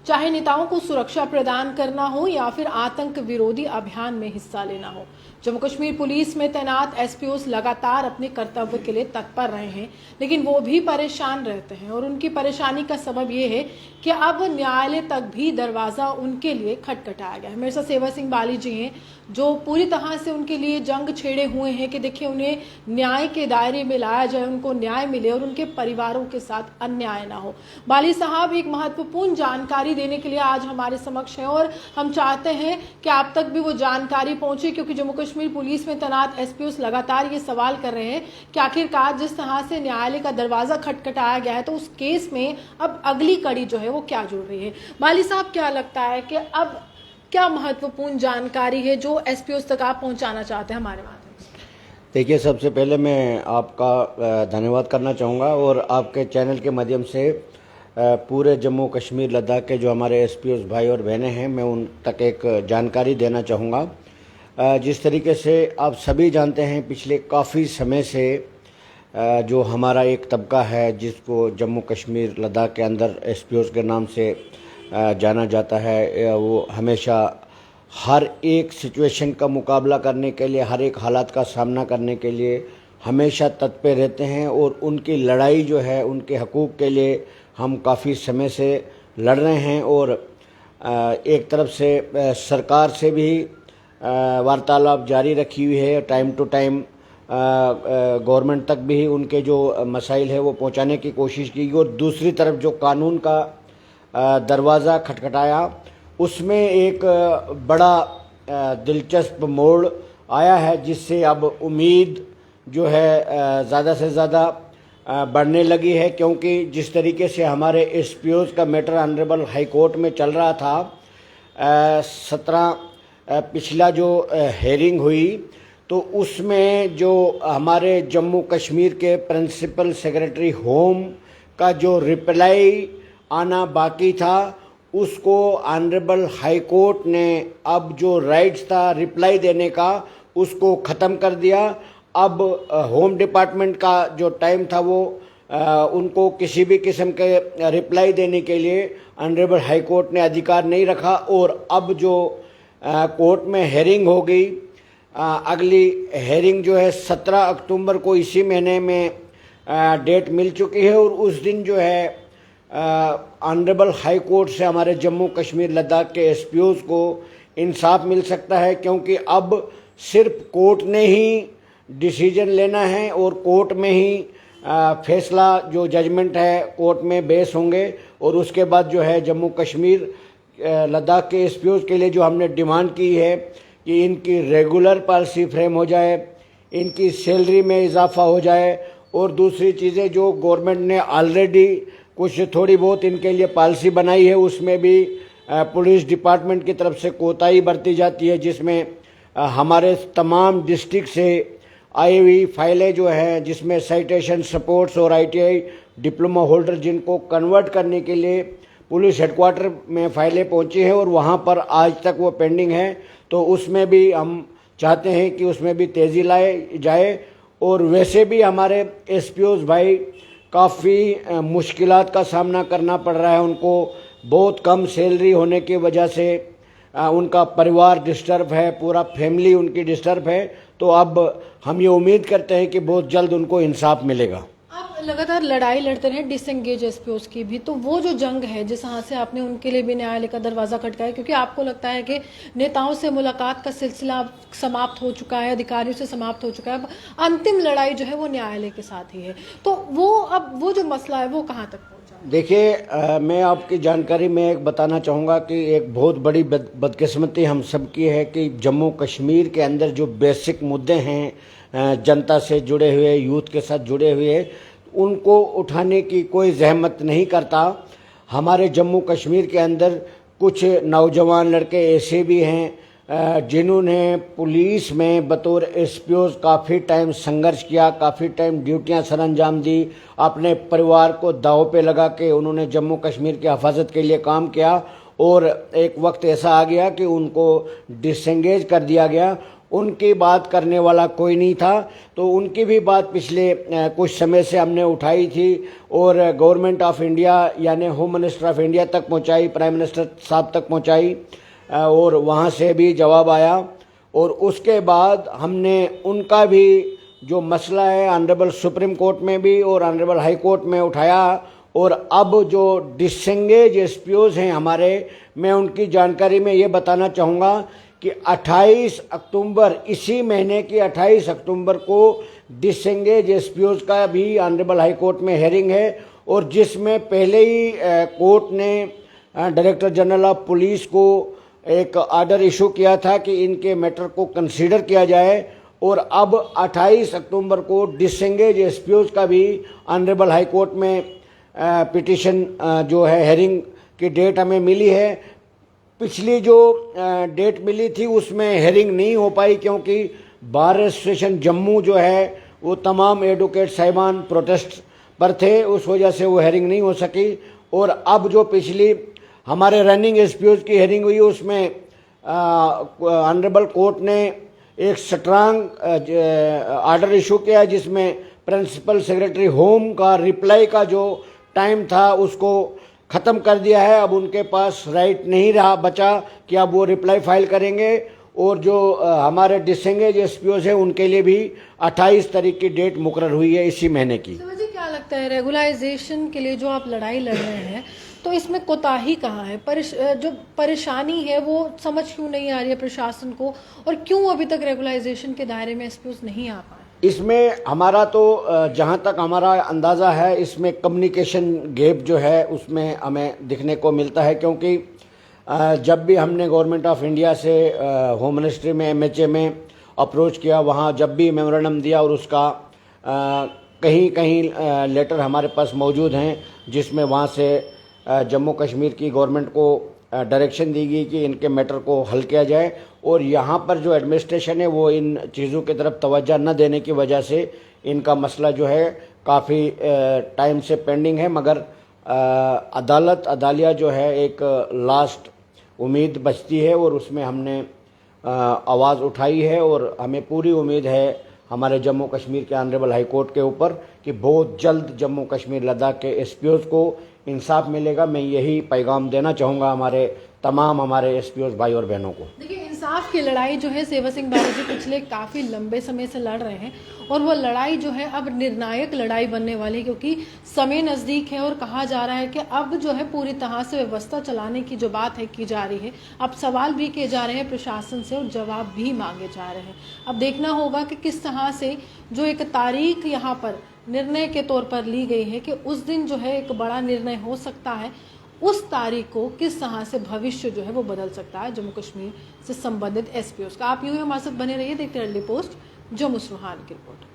चाहे नेताओं को सुरक्षा प्रदान करना हो या फिर आतंक विरोधी अभियान में हिस्सा लेना हो। जम्मू कश्मीर पुलिस में तैनात एसपीओस लगातार अपने कर्तव्य के लिए तत्पर रहे हैं, लेकिन वो भी परेशान रहते हैं और उनकी परेशानी का सबब ये है कि अब न्यायालय तक भी दरवाजा उनके लिए खटखटाया गया है। मेरे साथ सेवा सिंह बाली जी हैं जो पूरी तरह से उनके लिए जंग छेड़े हुए हैं कि देखिए उन्हें न्याय के दायरे में लाया जाए, उनको न्याय मिले और उनके परिवारों के साथ अन्याय ना हो। बाली साहब एक महत्वपूर्ण जानकारी देने के लिए आज हमारे समक्ष हैं और हम चाहते हैं कि आप तक भी वो जानकारी पहुंचे, क्योंकि जम्मू कश्मीर पुलिस में तैनात एसपीओस लगातार ये सवाल कर रहे हैं कि आखिरकार जिस तरह से न्यायालय का दरवाजा खटखटाया गया है तो उस केस में अब अगली कड़ी जो है वो क्या जुड़ रही है। बाली साहब, क्या लगता है कि अब क्या महत्वपूर्ण जानकारी है जो एसपीओस तक आप पहुंचाना चाहते हैं हमारे माध्यम से? देखिए, सबसे पहले मैं आपका धन्यवाद करना चाहूँगा और आपके चैनल के माध्यम से पूरे जम्मू कश्मीर लद्दाख के जो हमारे एसपीओस भाई और बहनें हैं, मैं उन तक एक जानकारी देना चाहूँगा। जिस तरीके से आप सभी जानते हैं, पिछले काफ़ी समय से जो हमारा एक तबका है जिसको जम्मू कश्मीर लद्दाख के अंदर एसपीओस के नाम से जाना जाता है, वो हमेशा हर एक सिचुएशन का मुकाबला करने के लिए, हर एक हालात का सामना करने के लिए हमेशा तत्पर रहते हैं और उनकी लड़ाई जो है, उनके हकूक़ के लिए हम काफ़ी समय से लड़ रहे हैं। और एक तरफ से सरकार से भी वार्तालाप जारी रखी हुई है, टाइम टू टाइम गवर्नमेंट तक भी उनके जो मसाइल है वो पहुंचाने की कोशिश की और दूसरी तरफ जो कानून का दरवाज़ा खटखटाया, उसमें एक बड़ा दिलचस्प मोड़ आया है, जिससे अब उम्मीद जो है ज़्यादा से ज़्यादा बढ़ने लगी है। क्योंकि जिस तरीके से हमारे एसपीओस का मैटर ऑनरेबल हाई कोर्ट में चल रहा था, 17 पिछला जो हेयरिंग हुई, तो उसमें जो हमारे जम्मू कश्मीर के प्रिंसिपल सेक्रेटरी होम का जो रिप्लाई आना बाकी था, उसको ऑनरेबल हाई कोर्ट ने अब जो राइट्स था रिप्लाई देने का, उसको ख़त्म कर दिया। अब होम डिपार्टमेंट का जो टाइम था वो उनको किसी भी किस्म के रिप्लाई देने के लिए ऑनरेबल हाई कोर्ट ने अधिकार नहीं रखा। और अब जो कोर्ट में हेयरिंग हो गई, अगली हेयरिंग जो है 17 अक्टूबर को इसी महीने में डेट मिल चुकी है और उस दिन जो है ऑनरेबल हाई कोर्ट से हमारे जम्मू कश्मीर लद्दाख के एसपीओस को इंसाफ मिल सकता है। क्योंकि अब सिर्फ कोर्ट ने ही डिसीजन लेना है और कोर्ट में ही फैसला, जो जजमेंट है कोर्ट में बेस होंगे। और उसके बाद जो है जम्मू कश्मीर लद्दाख के एसपीओस के लिए जो हमने डिमांड की है कि इनकी रेगुलर पॉलिसी फ्रेम हो जाए, इनकी सैलरी में इजाफा हो जाए और दूसरी चीज़ें जो गवर्नमेंट ने ऑलरेडी कुछ थोड़ी बहुत इनके लिए पॉलिसी बनाई है, उसमें भी पुलिस डिपार्टमेंट की तरफ से कोताही बरती जाती है, जिसमें हमारे तमाम डिस्ट्रिक्ट से आई हुई फाइलें जो हैं, जिसमें साइटेशन सपोर्ट्स और आईटीआई डिप्लोमा होल्डर जिनको कन्वर्ट करने के लिए पुलिस हेडक्वार्टर में फ़ाइलें पहुंची हैं और वहां पर आज तक वो पेंडिंग है। तो उसमें भी हम चाहते हैं कि उसमें भी तेज़ी लाए जाए। और वैसे भी हमारे एसपीओस भाई काफ़ी मुश्किलात का सामना करना पड़ रहा है, उनको बहुत कम सैलरी होने की वजह से उनका परिवार डिस्टर्ब है, पूरा फैमिली उनकी डिस्टर्ब है। तो अब हम ये उम्मीद करते हैं कि बहुत जल्द उनको इंसाफ मिलेगा। आप लगातार लड़ाई लड़ते रहे डिसएंगेज एसपीओस की भी, तो वो जो जंग है जिस तरह से आपने उनके लिए भी न्यायालय का दरवाजा खटकाया, क्योंकि आपको लगता है कि नेताओं से मुलाकात का सिलसिला समाप्त हो चुका है, अधिकारियों से समाप्त हो चुका है, अब अंतिम लड़ाई जो है वो न्यायालय के साथ ही है, तो वो अब वो जो मसला है वो कहाँ तक पहुँचा? देखिए, मैं आपकी जानकारी में एक बताना चाहूँगा कि एक बहुत बड़ी बदकिस्मती हम सब की है कि जम्मू कश्मीर के अंदर जो बेसिक मुद्दे हैं जनता से जुड़े हुए, यूथ के साथ जुड़े हुए, उनको उठाने की कोई जहमत नहीं करता। हमारे जम्मू कश्मीर के अंदर कुछ नौजवान लड़के ऐसे भी हैं जिन्होंने पुलिस में बतौर एसपीओस काफ़ी टाइम संघर्ष किया, काफ़ी टाइम ड्यूटियां सर अंजाम दी, अपने परिवार को दांव पे लगा के उन्होंने जम्मू कश्मीर की हिफाजत के लिए काम किया। और एक वक्त ऐसा आ गया कि उनको डिसएंगेज कर दिया गया उनकी बात करने वाला कोई नहीं था। तो उनकी भी बात पिछले कुछ समय से हमने उठाई थी और गवर्नमेंट ऑफ इंडिया यानी होम मिनिस्टर ऑफ इंडिया तक पहुंचाई, प्राइम मिनिस्टर साहब तक पहुंचाई और वहां से भी जवाब आया। और उसके बाद हमने उनका भी जो मसला है ऑनरेबल सुप्रीम कोर्ट में भी और ऑनरेबल हाई कोर्ट में उठाया। और अब जो डिसेंगेज एसपीओज हैं हमारे, मैं उनकी जानकारी में ये बताना चाहूँगा कि 28 अक्टूबर, इसी महीने की 28 अक्टूबर को डिसेंगेज एसपीओज का भी ऑनरेबल हाई कोर्ट में हेयरिंग है और जिसमें पहले ही कोर्ट ने डायरेक्टर जनरल ऑफ पुलिस को एक ऑर्डर इशू किया था कि इनके मैटर को कंसीडर किया जाए। और अब 28 अक्टूबर को डिसेंगेज एसपीओज का भी ऑनरेबल हाई कोर्ट में पिटीशन जो है हेयरिंग की डेट हमें मिली है। पिछली जो डेट मिली थी उसमें हेयरिंग नहीं हो पाई क्योंकि बार एसोसिएशन जम्मू जो है वो तमाम एडवोकेट साहिबान प्रोटेस्ट पर थे, उस वजह से वो हेयरिंग नहीं हो सकी। और अब जो पिछली हमारे रनिंग एसपीओज की हेयरिंग हुई उसमें ऑनरेबल कोर्ट ने एक स्ट्रांग ऑर्डर इशू किया जिसमें प्रिंसिपल सेक्रेटरी होम का रिप्लाई का जो टाइम था उसको ख़त्म कर दिया है। अब उनके पास राइट नहीं रहा बचा कि अब वो रिप्लाई फाइल करेंगे। और जो हमारे डिसेंगेज एसपीओज हैं उनके लिए भी 28 तारीख की डेट मुकर्रर हुई है इसी महीने की। मुझे क्या लगता है रेगुलाइजेशन के लिए जो आप लड़ाई लड़ रहे हैं तो इसमें कोताही कहाँ है? जो परेशानी है वो समझ क्यों नहीं आ रही है प्रशासन को और क्यों अभी तक रेगुलाइजेशन के दायरे में एसपीओज नहीं आ पाए? इसमें हमारा तो जहाँ तक हमारा अंदाज़ा है इसमें कम्युनिकेशन गैप जो है उसमें हमें दिखने को मिलता है क्योंकि जब भी हमने गवर्नमेंट ऑफ इंडिया से होम मिनिस्ट्री में एमएचए में अप्रोच किया, वहाँ जब भी मेमोरेंडम दिया और उसका कहीं कहीं लेटर हमारे पास मौजूद हैं जिसमें वहाँ से जम्मू कश्मीर की गवर्नमेंट को डायरेक्शन दी गई कि इनके मैटर को हल किया जाए। और यहाँ पर जो एडमिनिस्ट्रेशन है वो इन चीज़ों की तरफ तवज्जो न देने की वजह से इनका मसला जो है काफ़ी टाइम से पेंडिंग है। मगर अदालिया जो है एक लास्ट उम्मीद बचती है और उसमें हमने आवाज़ उठाई है और हमें पूरी उम्मीद है हमारे जम्मू कश्मीर के ऑनरेबल हाई कोर्ट के ऊपर कि बहुत जल्द जम्मू कश्मीर लद्दाख के एसपीओज को इंसाफ मिलेगा। मैं यही पैगाम देना चाहूँगा हमारे एसपीओज भाई और बहनों को। देखिए, इंसाफ की लड़ाई जो है सेवा सिंह बाबूजी पिछले काफ़ी लंबे समय से लड़ रहे हैं और वो लड़ाई जो है अब निर्णायक लड़ाई बनने वाली है क्योंकि समय नज़दीक है और कहा जा रहा है कि अब जो है पूरी तरह से व्यवस्था चलाने की जो बात है की जा रही है। अब सवाल भी किए जा रहे हैं प्रशासन से और जवाब भी मांगे जा रहे हैं। अब देखना होगा कि किस तरह से जो एक तारीख यहाँ पर निर्णय के तौर पर ली गई है कि उस दिन जो है एक बड़ा निर्णय हो सकता है, उस तारीख को किस तरह से भविष्य जो है वो बदल सकता है जम्मू कश्मीर से संबंधित एसपीओज का। आप यूं ही हमारे साथ बने रहिए, देखते रहिए पोस्ट जम्मू सुहान की रिपोर्ट।